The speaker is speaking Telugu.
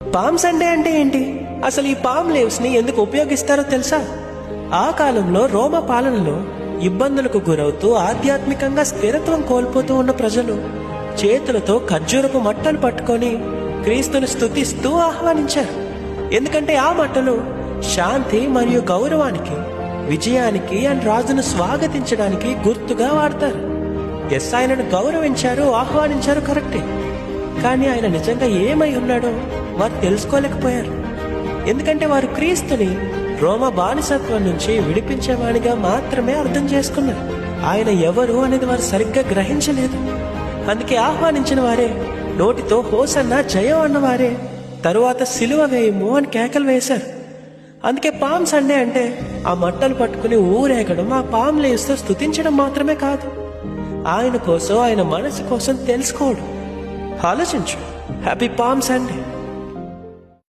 పామ్ సండే అంటే ఏంటి? అసలు ఈ పామ్ లీవ్స్ ని ఎందుకు ఉపయోగిస్తారో తెలుసా? ఆ కాలంలో రోమా పాలనలో ఇబ్బందులకు గురవుతూ ఆధ్యాత్మికంగా స్థిరత్వం కోల్పోతూ ఉన్న ప్రజలు చేతులతో ఖర్జూరపు మట్టలు పట్టుకొని క్రీస్తుని స్తుతిస్తూ ఆహ్వానించారు. ఎందుకంటే ఆ మట్టలు శాంతి మరియు గౌరవానికి, విజయానికి అండ్ రాజును స్వాగతించడానికి గుర్తుగా వాడతారు. ఎస్, ఆయనను గౌరవించారు, ఆహ్వానించారు, కరెక్టే. కానీ ఆయన నిజంగా ఏమై ఉన్నాడో వారు తెలుసుకోలేకపోయారు. ఎందుకంటే వారు క్రీస్తుని రోమా బానిసత్వం నుంచి విడిపించేవాడిగా మాత్రమే అర్థం చేసుకున్నారు. ఆయన ఎవరు అనేది వారు సరిగ్గా గ్రహించలేదు. అందుకే ఆహ్వానించిన వారే నోటితో హోసన్నా జయం అన్నవారే తరువాత సిలువ వేయము అని కేకలు వేశారు. అందుకే పామ్ సండే అంటే ఆ మట్టలు పట్టుకుని ఊరేగడం, ఆ పామ్ లీవ్స్ తో స్తుతించడం మాత్రమే కాదు, ఆయన కోసం, ఆయన మనసు కోసం తెలుసుకోవడం. ఆలోచించు. Happy palm Sunday.